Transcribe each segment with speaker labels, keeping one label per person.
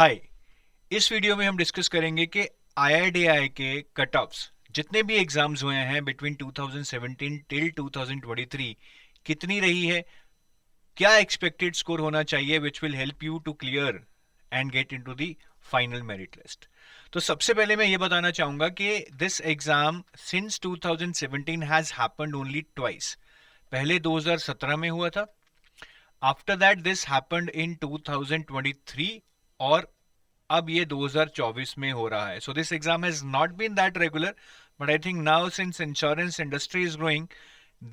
Speaker 1: हाय। इस वीडियो में हम डिस्कस करेंगे कि आईआईडीआई के कट ऑफ्स जितने भी एग्जाम्स हुए हैं बिटवीन 2017 टिल 2023 कितनी रही है, क्या एक्सपेक्टेड स्कोर होना चाहिए which will help you to clear and get into the final merit list. तो सबसे पहले मैं ये बताना चाहूंगा कि this exam since 2017 has happened only twice. पहले 2017 में हुआ था, after that this happened in 2023 और अब ये 2024 में हो रहा है। So this exam has not been that regular, but I think now since insurance industry is growing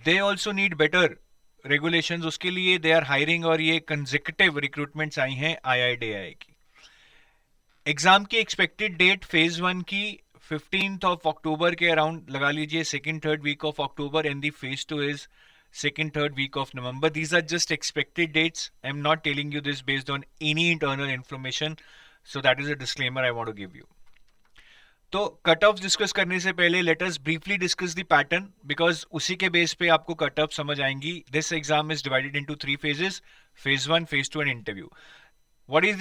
Speaker 1: they also need better regulations. उसके लिए दे आर हायरिंग और ये कंसेक्यूटिव रिक्रूटमेंट्स आई हैं आईआईडीआई की। एग्जाम की एक्सपेक्टेड डेट फेज 1 की 15th of October के around लगा लीजिए, second third week of October, and the phase 2 is second third week of November. These are just expected dates. I'm not telling you this based on any internal information, so that is a disclaimer I want to give you. तो cut off discuss करने से पहले let us briefly discuss the pattern, because उसी के base पे आपको cut off समझ आएंगी। This exam is divided into 3 phases: phase 1, phase 2 and interview. What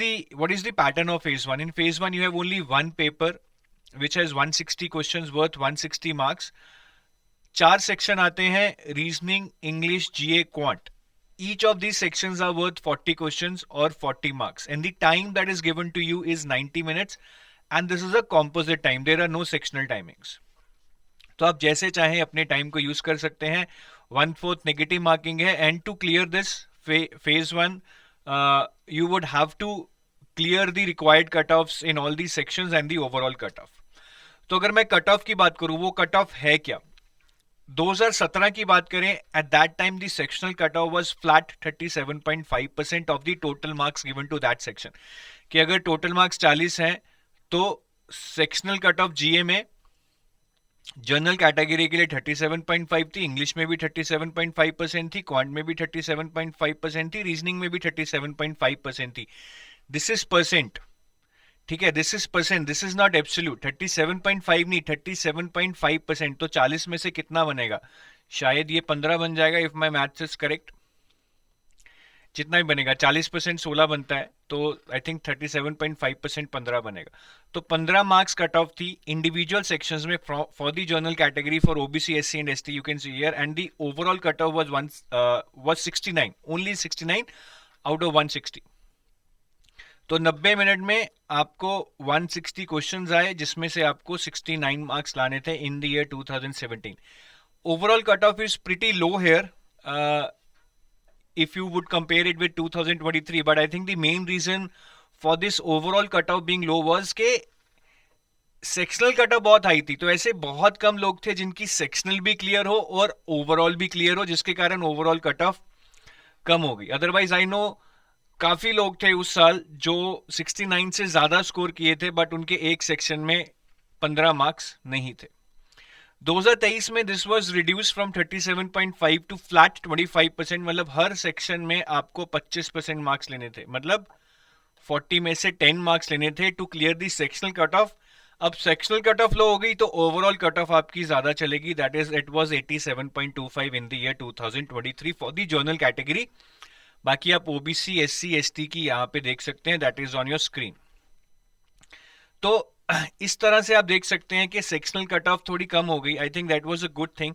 Speaker 1: is the pattern of phase 1? In phase 1 you have only one paper which has 160 questions worth 160 marks. 4 section आते हैं: reasoning, English, GA, quant. Each of these sections are worth 40 questions or 40 marks, and the time that is given to you is 90 minutes, and this is a composite time. There are no sectional timings. तो आप जैसे चाहें अपने time को use कर सकते हैं। 1/4 negative marking है, and to clear this phase 1 you would have to clear the required cutoffs in all these sections and the overall cutoff. तो अगर मैं कट ऑफ की बात करूं, वो कट ऑफ है क्या? 2017 की बात करें, at that time the sectional cut off was flat 37.5% of the total marks given to that section. कि अगर टोटल मार्क्स 40 हैं तो सेक्शनल कट ऑफ जीए में जनरल कैटेगरी के लिए 37.5 थी, इंग्लिश में भी 37.5% थी, क्वांट में भी 37.5% थी, रीजनिंग में भी 37.5% थी। दिस इज परसेंट, ठीक है, this is percent, this is not absolute. 37.5 नहीं, 37.5%। तो 40 में से कितना बनेगा? शायद ये 15 बन जाएगा, if my maths is correct. जितना भी बनेगा, 40% 16 बनता है, तो आई थिंक 37.5% 15 बनेगा। तो 15 मार्क्स कट ऑफ थी इंडिविजुअल सेक्शंस में for the general category, for OBC, SC and ST, you can see here, and the overall cut off was 69, only 69 out of 160। तो 90 मिनट में आपको 160 क्वेश्चंस आए, जिसमें से आपको 69 मार्क्स लाने थे in the year 2017। Overall cut off is pretty low here if you would compare it with 2023, but I think the main reason for this overall cutoff being low was के sectional cutoff बहुत high थी। तो ऐसे बहुत कम लोग थे जिनकी sectional भी क्लियर हो और ओवरऑल भी क्लियर हो, जिसके कारण ओवरऑल कटऑफ कम हो गई। अदरवाइज आई नो काफी लोग थे उस साल जो 69 से ज्यादा स्कोर किए थे, बट उनके एक सेक्शन में 15 मार्क्स नहीं थे। 2023 में this was reduce from 37.5 to flat 25%। मतलब हर सेक्शन में आपको 25% मार्क्स लेने थे, मतलब 40 में से 10 मार्क्स लेने थे to clear the sectional cut off. अब सेक्शनल कट ऑफ लो हो गई तो ओवरऑल कट ऑफ आपकी ज्यादा चलेगी, that is it was 87.25 in the year 2023 for the general category. बाकी आप ओबीसी, एससी, एसटी की यहां पे देख सकते हैं, that is on your screen. तो इस तरह से आप देख सकते हैं कि सेक्शनल कट ऑफ थोड़ी कम हो गई। I think that was a good thing,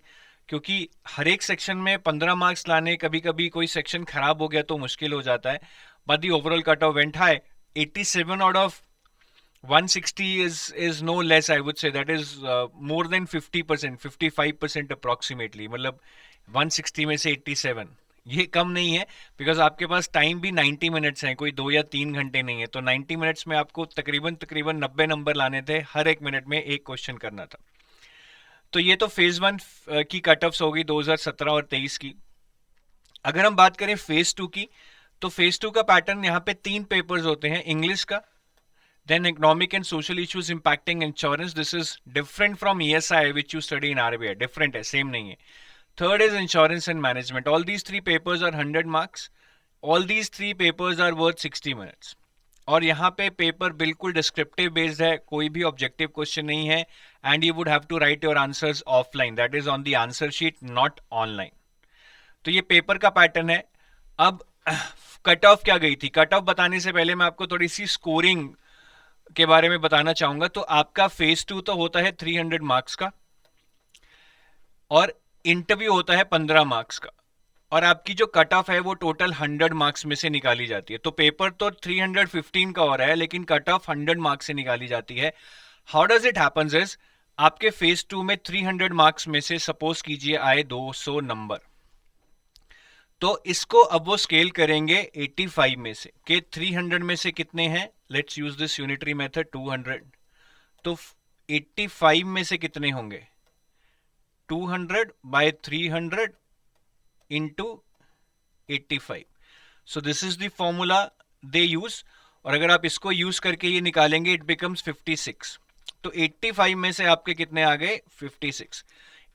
Speaker 1: क्योंकि हर एक सेक्शन में 15 मार्क्स लाने, कभी कभी कोई सेक्शन खराब हो गया तो मुश्किल हो जाता है। But the overall cut of went high. 87 out of 160 is no less, I would say. That is more than 50%, 55% approximately. मतलब 160 में से 87 ये कम नहीं है, बिकॉज आपके पास टाइम भी 90 मिनट्स है, कोई 2 या 3 घंटे नहीं है। तो 90 मिनट्स में आपको तकरीबन 90 नंबर लाने थे, हर एक मिनट में एक क्वेश्चन करना था। तो ये तो फेज 1 की कट ऑफ्स हो गई 2017 और 23 की। अगर हम बात करें फेज 2 की, तो फेज 2 का पैटर्न यहाँ पे 3 पेपर्स होते हैं। इंग्लिश का, then economic and social issues impacting insurance. This is different from ESI which you study in RBI. Different है, same नहीं है। Third is insurance and management. All these 3 papers are 100 marks. All these 3 papers are worth 60 minutes. और यहाँ पे paper बिल्कुल descriptive based है, कोई भी ऑब्जेक्टिव क्वेश्चन नहीं है, and you would have to write your answers offline, that is on the answer sheet, not online. तो ये पेपर का पैटर्न है। अब कट ऑफ क्या गई थी? कट ऑफ बताने से पहले मैं आपको थोड़ी सी स्कोरिंग के बारे में बताना चाहूंगा। तो आपका फेज 2 तो होता है 300 मार्क्स का, और इंटरव्यू होता है 15 मार्क्स का, और आपकी जो कट ऑफ है वो टोटल 100 मार्क्स में से निकाली जाती है। तो पेपर तो 315 का हो रहा है, लेकिन कट ऑफ 100 मार्क्स से निकाली जाती है। How does it happens is, आपके फेज 2 में 300 मार्क्स में से सपोज कीजिए आए 200 नंबर, तो इसको अब वो स्केल करेंगे 85 में से, कि 300 में से कितने हैं, let's use this unitary method 200, तो 85 में से कितने होंगे, 200 by 300 into 85। So this is the formula they use, और अगर आप इसको यूज करके ये निकालेंगे इट बिकम्स 56। तो 85 में से आपके कितने आ गए, 56।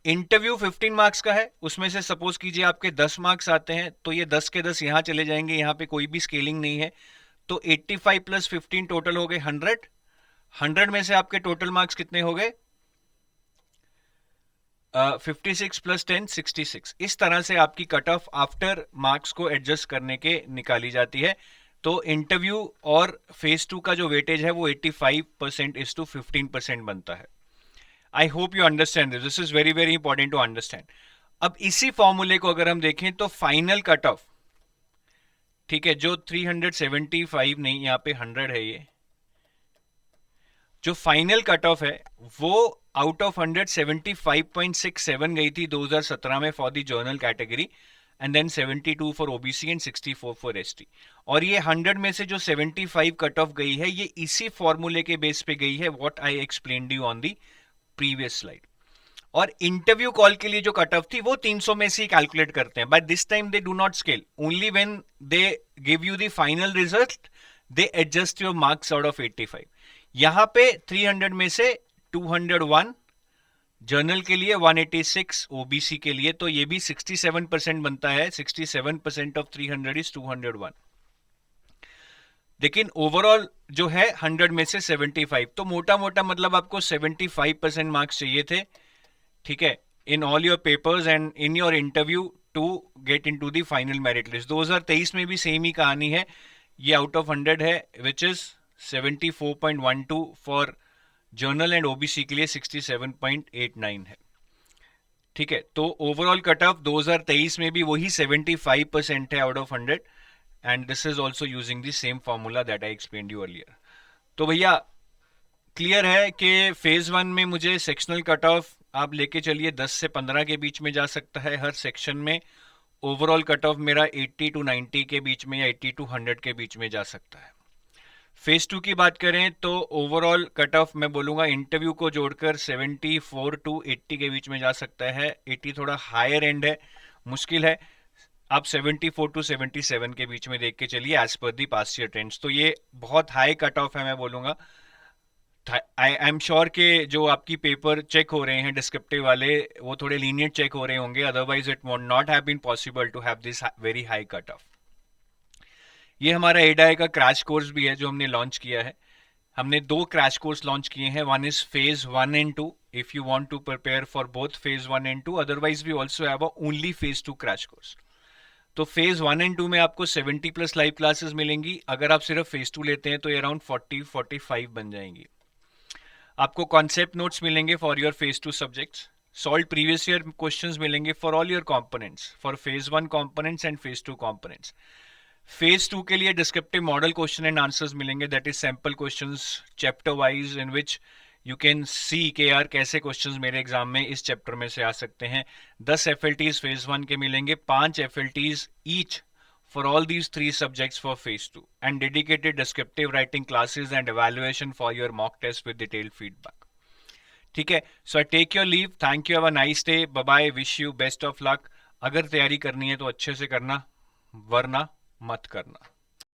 Speaker 1: इंटरव्यू 15 मार्क्स का है, उसमें से सपोज कीजिए आपके 10 मार्क्स आते हैं, तो ये 10 के 10 यहां चले जाएंगे, यहां पे कोई भी स्केलिंग नहीं है। तो 85 प्लस 15 टोटल हो गए 100। 100 में से आपके टोटल मार्क्स कितने हो गए, 56 प्लस 10 66। इस तरह से आपकी कट ऑफ आफ्टर मार्क्स को एडजस्ट करने के निकाली जाती है। तो इंटरव्यू और फेज 2 का जो वेटेज है वो 85% इज टू 15% बनता है। I hope you understand this, this is very very important to understand. अब इसी फॉर्मूले को अगर हम देखें तो फाइनल कट ऑफ, ठीक है, जो 375 नहीं, यहां पे 100 है, ये जो फाइनल कट ऑफ है वो आउट ऑफ 100 75.67 गई थी 2017 में for the general category, and then 72 for OBC and 64 for ST. और ये 100 में से जो 75 कट ऑफ गई है, ये इसी फॉर्मूले के बेस पे गई है, what I explained you on the previous slide. और इंटरव्यू कॉल के लिए जो कट ऑफ थी वो 300 में से ही कैलकुलेट करते हैं, but this time they do not scale, only when they give you the final result they adjust your marks out of 85। यहां पे 300 में से 201 जर्नल के लिए, 186 ओबीसी के लिए, तो ये भी 67% बनता है। 67% ऑफ 300 इज 201। लेकिन ओवरऑल जो है 100 में से 75, तो मोटा मोटा मतलब आपको 75% मार्क्स चाहिए थे, ठीक है, in all your papers and in your interview to get into the final merit list. 2023 में भी सेम ही कहानी है, ये आउट ऑफ 100 है, which is 74.12 for journal and OBC के लिए 67.89 है, ठीक है। तो ओवरऑल कट ऑफ 2023 में भी वही 75% है out of 100, and this is also using the same formula that I explained you earlier. तो भैया क्लियर है कि फेज 1 में मुझे सेक्शनल कट ऑफ आप लेके चलिए 10 से 15 के बीच में जा सकता है हर सेक्शन में। ओवरऑल कट ऑफ मेरा 80 टू 90 के बीच में या 80 टू 100 के बीच में जा सकता है। फेज 2 की बात करें तो ओवरऑल कट ऑफ मैं बोलूंगा इंटरव्यू को जोड़कर 74 टू 80 के बीच में जा सकता है। 80 थोड़ा हायर एंड है, मुश्किल है, आप 74 टू 77 के बीच में देख के चलिए as per the past year trends. तो ये बहुत हाई कट ऑफ है, मैं बोलूंगा। आई एम श्योर कि जो आपकी पेपर चेक हो रहे हैं डिस्क्रिप्टिव वाले, वो थोड़े लीनियंट चेक हो रहे होंगे, otherwise it would not have been possible to have this very high cut off. ये हमारा एडाई का क्रैश कोर्स भी है जो हमने लॉन्च किया है। हमने 2 क्रैश कोर्स लॉन्च किए हैं, one is phase 1 and 2 if you want to prepare for both phase 1 and 2, otherwise we also have a only phase 2 crash course. तो फेज 1 एंड 2 में आपको 70 प्लस लाइव क्लासेस मिलेंगी, अगर आप सिर्फ फेज 2 लेते हैं तो ये अराउंड 40-45 बन जाएंगी। आपको कॉन्सेप्ट नोट्स मिलेंगे for your phase 2 subjects, solve previous year questions मिलेंगे for all your components, for phase 1 components and phase 2 components. Phase 2 के लिए descriptive model question and answers मिलेंगे, that is sample questions chapter wise in which you can see के यार कैसे questions मेरे exam में इस चैप्टर में से आ सकते हैं। 10 एफएलटीज फेज 1 के मिलेंगे, 5 FLTs each for all these 3 subjects for phase 2, and dedicated descriptive writing classes and evaluation for your mock test with detailed feedback. ठीक है, so I take your leave, thank you, have a nice day, bye bye, wish you best of luck. अगर तैयारी करनी है तो अच्छे से करना, वरना मत करना।